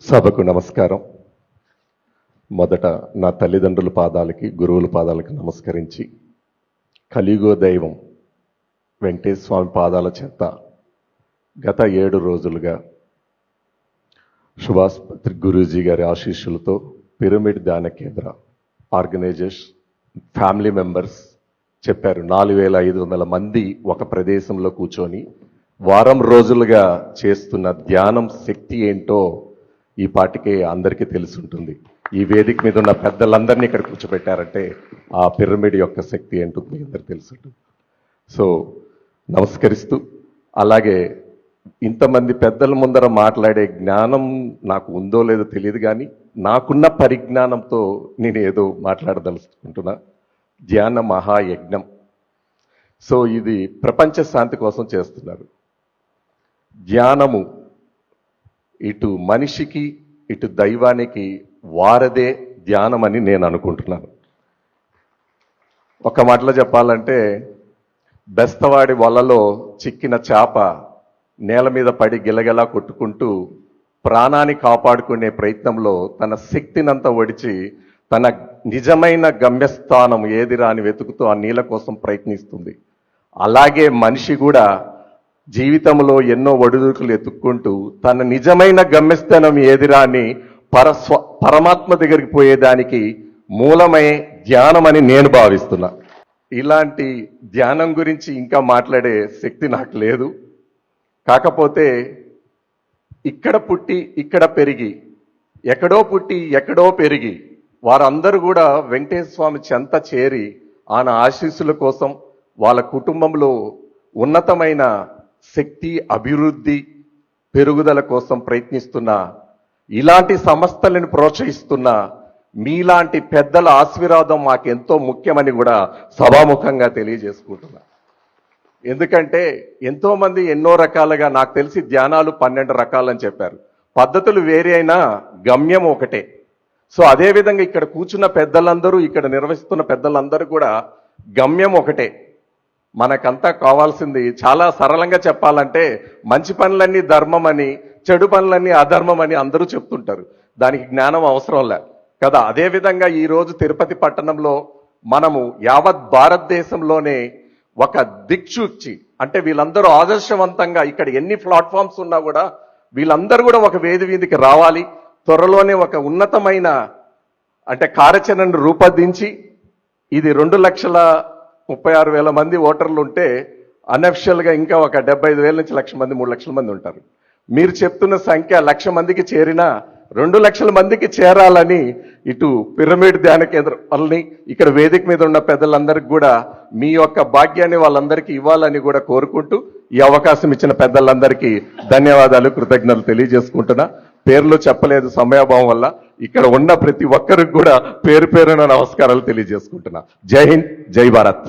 సభకు నమస్కారం. మొదట నా తల్లిదండ్రుల పాదాలకి, గురువుల పాదాలకి నమస్కరించి, కలియుగ దైవం వెంకటేశ్వర స్వామి పాదాల చెంత గత 7 రోజులుగా సుభాష్ పత్రి గురూజీ గారి ఆశీస్సులతో పిరమిడ్ ధ్యాన కేంద్ర ఆర్గనైజేషన్ ఫ్యామిలీ మెంబర్స్ చెప్పారు 4500 మంది ఒక ప్రదేశంలో కూర్చొని వారం రోజులుగా చేస్తున్న ధ్యానం శక్తి ఏంటో ఈ పాటికే అందరికీ తెలుసుంటుంది. ఈ వేదిక మీద ఉన్న పెద్దలందరినీ ఇక్కడ కూర్చోబెట్టారంటే ఆ పిరమిడ్ యొక్క శక్తి ఏంటో మీ అందరికీ తెలుసుంటుంది. సో నమస్కరిస్తూ, అలాగే ఇంతమంది పెద్దల ముందర మాట్లాడే జ్ఞానం నాకు ఉందో లేదో తెలియదు, కానీ నాకున్న పరిజ్ఞానంతో నేను ఏదో మాట్లాడదలుచుకుంటున్నా. ధ్యాన మహాయజ్ఞం. సో ఇది ప్రపంచ శాంతి కోసం చేస్తున్నారు. ధ్యానము ఇటు మనిషికి ఇటు దైవానికి వారదే ధ్యానం అని నేను అనుకుంటున్నాను. ఒక మాటలో చెప్పాలంటే, బెస్తవాడి వలలో చిక్కిన చేప నేల మీద పడి గిలగిలా కొట్టుకుంటూ ప్రాణాన్ని కాపాడుకునే ప్రయత్నంలో తన శక్తినంతా ఒడిచి తన నిజమైన గమ్యస్థానం ఏదిరా అని వెతుకుతూ ఆ నీళ్ళ కోసం ప్రయత్నిస్తుంది. అలాగే మనిషి కూడా జీవితంలో ఎన్నో ఒడిదుడుకులు ఎత్తుక్కుంటూ తన నిజమైన గమ్యస్థానం ఏదిరా అని పరమాత్మ దగ్గరికి పోయేదానికి మూలమే ధ్యానం అని నేను భావిస్తున్నా. ఇలాంటి ధ్యానం గురించి ఇంకా మాట్లాడే శక్తి నాకు లేదు. కాకపోతే ఇక్కడ పుట్టి ఇక్కడ పెరిగి, ఎక్కడో పుట్టి ఎక్కడో పెరిగి వారందరూ కూడా వెంకటేశ్వర స్వామి చెంత చేరి ఆయన ఆశీస్సుల కోసం వాళ్ళ కుటుంబంలో ఉన్నతమైన శక్తి, అభివృద్ధి, పెరుగుదల కోసం ప్రయత్నిస్తున్న ఇలాంటి సంస్థలను ప్రోత్సహిస్తున్న మీలాంటి పెద్దల ఆశీర్వాదం మాకెంతో ముఖ్యమని కూడా సభాముఖంగా తెలియజేసుకుంటున్నా. ఎందుకంటే ఎంతోమంది ఎన్నో రకాలుగా, నాకు తెలిసి ధ్యానాలు 12 రకాలని చెప్పారు. పద్ధతులు వేరే అయినా గమ్యం ఒకటే. సో అదేవిధంగా ఇక్కడ కూర్చున్న పెద్దలందరూ, ఇక్కడ నిర్వహిస్తున్న పెద్దలందరూ కూడా గమ్యం ఒకటే. మనకంతా కావాల్సింది చాలా సరళంగా చెప్పాలంటే, మంచి పనులన్నీ ధర్మం అని, చెడు పనులన్నీ అధర్మం అని అందరూ చెప్తుంటారు. దానికి జ్ఞానం అవసరం లే కదా. అదేవిధంగా ఈరోజు తిరుపతి పట్టణంలో మనము యావత్ భారతదేశంలోనే ఒక దిక్సూచి, అంటే వీళ్ళందరూ ఆదర్శవంతంగా, ఇక్కడ ఎన్ని ప్లాట్ఫామ్స్ ఉన్నా కూడా వీళ్ళందరూ కూడా ఒక వేదిక రావాలి. త్వరలోనే ఒక ఉన్నతమైన అంటే కార్యాచరణను రూపొందించి, ఇది 2,36,000 మంది ఓటర్లు ఉంటే అన్అఫిషియల్గా ఇంకా ఒక 75,000 నుంచి 1,00,000 మంది 3,00,000 మంది ఉంటారు. మీరు చెప్తున్న సంఖ్య 1,00,000 మందికి చేరినా 2,00,000 మందికి చేరాలని ఇటు పిరమిడ్ ధ్యాన కేంద్రం వాళ్ళని, ఇక్కడ వేదిక మీద ఉన్న పెద్దలందరికీ కూడా మీ యొక్క భాగ్యాన్ని వాళ్ళందరికీ ఇవ్వాలని కూడా కోరుకుంటూ, ఈ అవకాశం ఇచ్చిన పెద్దలందరికీ ధన్యవాదాలు, కృతజ్ఞతలు తెలియజేసుకుంటున్నా. పేర్లు చెప్పలేదు సమయాభావం వల్ల. ఇక్కడ ఉన్న ప్రతి ఒక్కరికి కూడా పేరు పేరున నమస్కారాలు తెలియజేసుకుంటున్నా. జై హింద్, జై భారత్.